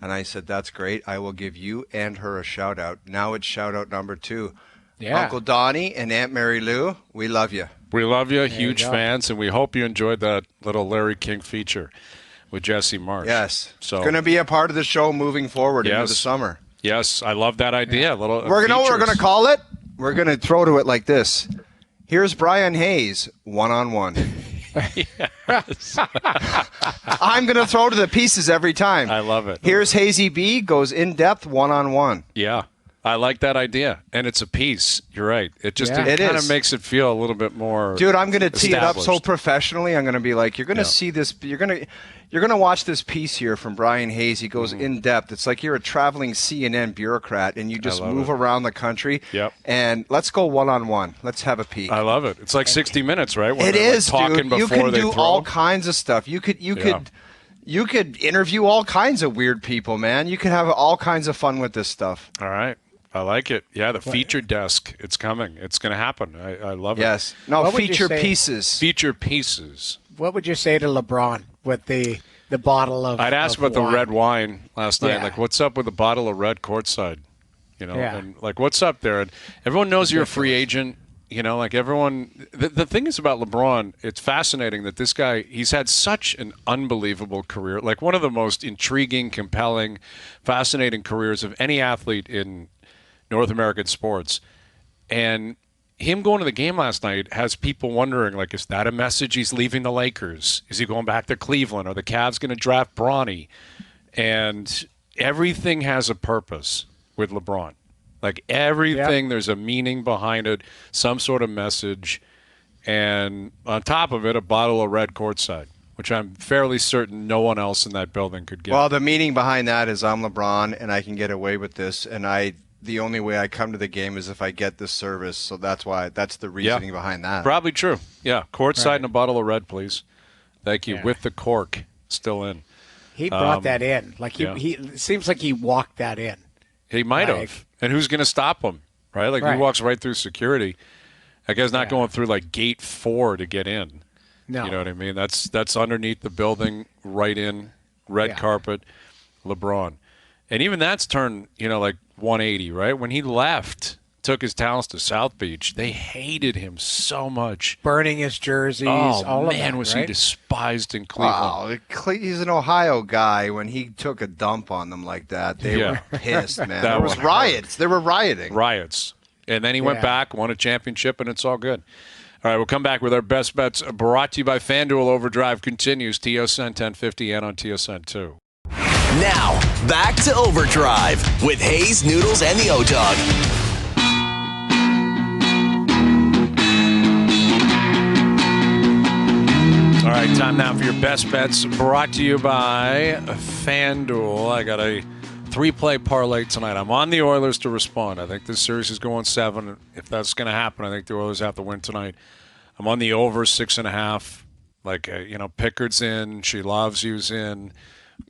[SPEAKER 5] And I said, "That's great. I will give you and her a shout-out." Now it's shout-out number 2.
[SPEAKER 4] Yeah.
[SPEAKER 5] Uncle Donnie and Aunt Mary Lou, we love you.
[SPEAKER 3] We love you,
[SPEAKER 4] you
[SPEAKER 3] huge
[SPEAKER 4] go.
[SPEAKER 3] fans, and we hope you enjoyed that little Larry King feature with Jesse Marsch.
[SPEAKER 5] Yes.
[SPEAKER 3] So
[SPEAKER 5] It's going to be a part of the show moving forward into
[SPEAKER 3] Yes.
[SPEAKER 5] the summer.
[SPEAKER 3] yes, I love that idea. Little
[SPEAKER 5] We're gonna know what we're
[SPEAKER 3] features.
[SPEAKER 5] going to call it? We're going to throw to it like this. Here's Brian Hayes, one-on-one. I'm going to throw to the pieces every time.
[SPEAKER 3] I love it.
[SPEAKER 5] Here's Hazy B, goes in-depth, one-on-one.
[SPEAKER 3] Yeah, I like that idea, and it's a piece. You're right. It just
[SPEAKER 4] Yeah.
[SPEAKER 3] it
[SPEAKER 5] It
[SPEAKER 3] kind
[SPEAKER 5] is.
[SPEAKER 3] of makes it feel a little bit more.
[SPEAKER 5] Dude, I'm going to tee it up so
[SPEAKER 3] established.
[SPEAKER 5] professionally. I'm going to be like, you're going to
[SPEAKER 3] Yeah.
[SPEAKER 5] see this. You're going to watch this piece here from Brian Hayes. He goes in depth. It's like you're a traveling CNN bureaucrat, and you just
[SPEAKER 3] love
[SPEAKER 5] move
[SPEAKER 3] it.
[SPEAKER 5] around the country.
[SPEAKER 3] Yep.
[SPEAKER 5] And let's go one-on-one. Let's have a peek.
[SPEAKER 3] I love it. It's like 60 Minutes, right? When
[SPEAKER 5] It
[SPEAKER 3] they're, like,
[SPEAKER 5] is,
[SPEAKER 3] talking
[SPEAKER 5] dude. You
[SPEAKER 3] before
[SPEAKER 5] can
[SPEAKER 3] they
[SPEAKER 5] do
[SPEAKER 3] throw.
[SPEAKER 5] all kinds of stuff. You could interview all kinds of weird people, man. You could have all kinds of fun with this stuff.
[SPEAKER 3] All right. I like it. Yeah, the feature desk. It's coming. It's going to happen. I love
[SPEAKER 5] Yes. No,
[SPEAKER 4] What would you
[SPEAKER 5] feature
[SPEAKER 4] say-
[SPEAKER 5] pieces.
[SPEAKER 3] it. Feature pieces.
[SPEAKER 4] What would you say to LeBron with the bottle of?
[SPEAKER 3] I'd ask
[SPEAKER 4] of
[SPEAKER 3] about the
[SPEAKER 4] wine?
[SPEAKER 3] red wine last night.
[SPEAKER 4] Yeah.
[SPEAKER 3] Like, what's up with the bottle of red courtside? You know,
[SPEAKER 4] Yeah.
[SPEAKER 3] and like, what's up there? And everyone knows you're a free agent. You know, like everyone. The thing is about LeBron, it's fascinating that this guy, he's had such an unbelievable career. Like one of the most intriguing, compelling, fascinating careers of any athlete in North American sports. And him going to the game last night has people wondering, like, is that a message he's leaving the Lakers? Is he going back to Cleveland? Are the Cavs going to draft Bronny? And everything has a purpose with LeBron. Like everything, there's a meaning behind it, some sort of message. And on top of it, a bottle of red courtside, which I'm fairly certain no one else in that building could get.
[SPEAKER 5] Well, the meaning behind that is I'm LeBron and I can get away with this, and the only way I come to the game is if I get this service. So that's the reasoning behind that.
[SPEAKER 3] Probably true. Yeah. Courtside and a bottle of red, please. Thank you.
[SPEAKER 4] Yeah.
[SPEAKER 3] With the cork still in.
[SPEAKER 4] He brought that in. Like
[SPEAKER 3] yeah.
[SPEAKER 4] he it seems like he walked that in.
[SPEAKER 3] He might
[SPEAKER 4] Like-
[SPEAKER 3] have. And who's going to stop him? Right? Like he
[SPEAKER 4] Right.
[SPEAKER 3] walks right through security. That guy's not going through like gate 4 to get in.
[SPEAKER 4] No.
[SPEAKER 3] You know what I mean? That's underneath the building, right in, red
[SPEAKER 4] Yeah.
[SPEAKER 3] carpet, LeBron. And even that's turned, like 180, right? When he left, took his talents to South Beach, they hated him so much.
[SPEAKER 4] Burning his jerseys.
[SPEAKER 3] Oh,
[SPEAKER 4] all
[SPEAKER 3] man,
[SPEAKER 4] of that,
[SPEAKER 3] was he
[SPEAKER 4] right?
[SPEAKER 3] despised in Cleveland.
[SPEAKER 5] Wow, he's an Ohio guy. When he took a dump on them like that, they
[SPEAKER 3] Yeah.
[SPEAKER 5] were pissed, man.
[SPEAKER 3] That
[SPEAKER 5] There was
[SPEAKER 3] one hurt.
[SPEAKER 5] riots. They were rioting.
[SPEAKER 3] Riots. And then he went
[SPEAKER 4] Yeah.
[SPEAKER 3] back, won a championship, and it's all good. All right, we'll come back with our best bets. Brought to you by FanDuel. OverDrive continues. TSN 1050 and on TSN 2.
[SPEAKER 1] Now, back to Overdrive with Hayes, Noodles, and the O-Dog.
[SPEAKER 3] All right, time now for your best bets. Brought to you by FanDuel. I got a 3-play parlay tonight. I'm on the Oilers to respond. I think this series is going 7. If that's going to happen, I think the Oilers have to win tonight. I'm on the over 6.5. Like, Pickard's in. She loves you's in.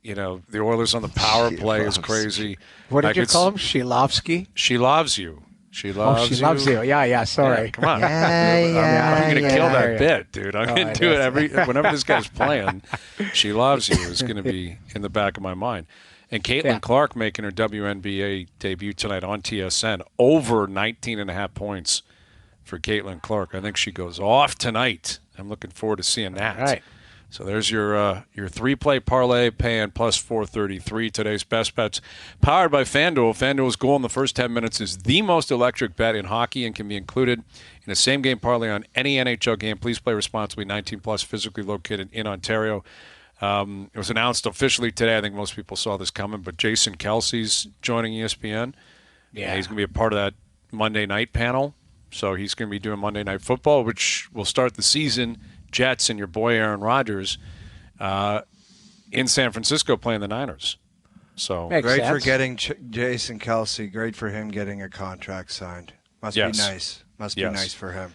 [SPEAKER 3] The Oilers on the power play is crazy.
[SPEAKER 4] What did
[SPEAKER 3] I
[SPEAKER 4] you
[SPEAKER 3] could
[SPEAKER 4] call him? Shilovsky?
[SPEAKER 3] She loves you. She loves
[SPEAKER 4] She loves you. Yeah, sorry.
[SPEAKER 3] Yeah, come on.
[SPEAKER 4] yeah,
[SPEAKER 3] I'm going to
[SPEAKER 4] yeah,
[SPEAKER 3] kill
[SPEAKER 4] yeah,
[SPEAKER 3] that
[SPEAKER 4] yeah.
[SPEAKER 3] bit, dude. I'm going to do it whenever this guy's playing. She loves you is going to be in the back of my mind. And Caitlin
[SPEAKER 4] Yeah.
[SPEAKER 3] Clark making her WNBA debut tonight on TSN. Over 19.5 points for Caitlin Clark. I think she goes off tonight. I'm looking forward to seeing that.
[SPEAKER 4] All right.
[SPEAKER 3] So there's your 3-play parlay paying plus 433. Today's best bets powered by FanDuel. FanDuel's goal in the first 10 minutes is the most electric bet in hockey and can be included in a same-game parlay on any NHL game. Please play responsibly. 19 plus, physically located in Ontario. It was announced officially today. I think most people saw this coming, but Jason Kelsey's joining ESPN.
[SPEAKER 4] Yeah.
[SPEAKER 3] He's going to be a part of that Monday night panel. So he's going to be doing Monday Night Football, which will start the season. Jets and your boy Aaron Rodgers in San Francisco playing the Niners. So
[SPEAKER 4] Makes
[SPEAKER 5] Great for
[SPEAKER 4] sense.
[SPEAKER 5] getting Jason Kelsey. Great for him getting a contract signed. Must
[SPEAKER 3] Yes.
[SPEAKER 5] be nice. Must
[SPEAKER 3] Yes.
[SPEAKER 5] be nice for him.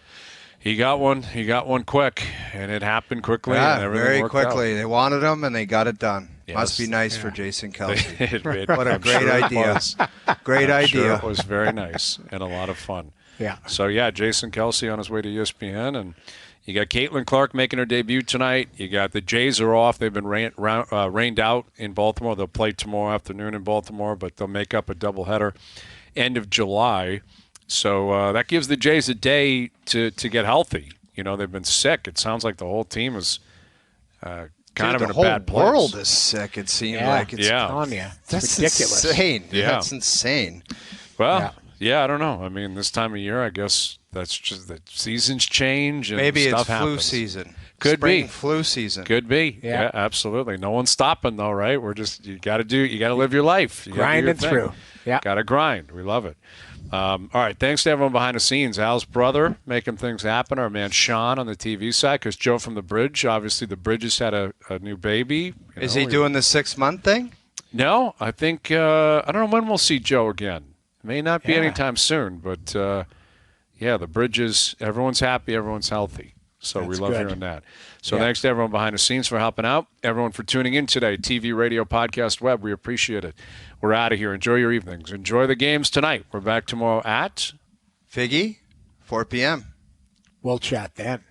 [SPEAKER 3] he got one. He got one quick, and it happened quickly.
[SPEAKER 5] Yeah,
[SPEAKER 3] and everything
[SPEAKER 5] very
[SPEAKER 3] worked
[SPEAKER 5] quickly.
[SPEAKER 3] out.
[SPEAKER 5] They wanted him, and they got it done.
[SPEAKER 3] Yes.
[SPEAKER 5] Must be nice for Jason Kelsey.
[SPEAKER 3] What
[SPEAKER 5] a great idea. Great idea.
[SPEAKER 3] Sure, it was very nice and a lot of fun.
[SPEAKER 4] Yeah.
[SPEAKER 3] So, yeah, Jason Kelsey on his way to ESPN. And you got Caitlin Clark making her debut tonight. You got the Jays are off. They've been rained out in Baltimore. They'll play tomorrow afternoon in Baltimore, but they'll make up a doubleheader end of July. So that gives the Jays a day to get healthy. You know, they've been sick. It sounds like the whole team is kind of in a bad place.
[SPEAKER 5] The whole world is sick, it seems like. It's
[SPEAKER 4] That's ridiculous.
[SPEAKER 5] Insane.
[SPEAKER 3] Yeah.
[SPEAKER 5] That's insane.
[SPEAKER 3] Well, I don't know. I mean, this time of year, I guess that's just the seasons change and
[SPEAKER 5] maybe
[SPEAKER 3] stuff
[SPEAKER 5] it's flu
[SPEAKER 3] happens.
[SPEAKER 5] season.
[SPEAKER 3] Could
[SPEAKER 5] Spring
[SPEAKER 3] be
[SPEAKER 5] flu season.
[SPEAKER 3] Could be. Yeah, absolutely. No one's stopping though, right? We're just you got to live your life. You
[SPEAKER 4] Grinding through. Yeah,
[SPEAKER 3] got to grind. We love it. All right, thanks to everyone behind the scenes. Al's brother making things happen. Our man Sean on the TV side, because Joe from the Bridge. Obviously, the Bridge has had a new baby.
[SPEAKER 5] Is he doing the 6-month thing?
[SPEAKER 3] No, I think I don't know when we'll see Joe again. It may not be anytime soon, but the Bridges. Everyone's happy. Everyone's healthy. So we love hearing that. So thanks to everyone behind the scenes for helping out. Everyone for tuning in today. TV, radio, podcast, web. We appreciate it. We're out of here. Enjoy your evenings. Enjoy the games tonight. We're back tomorrow at
[SPEAKER 5] Figgy, 4 p.m.
[SPEAKER 4] We'll chat then.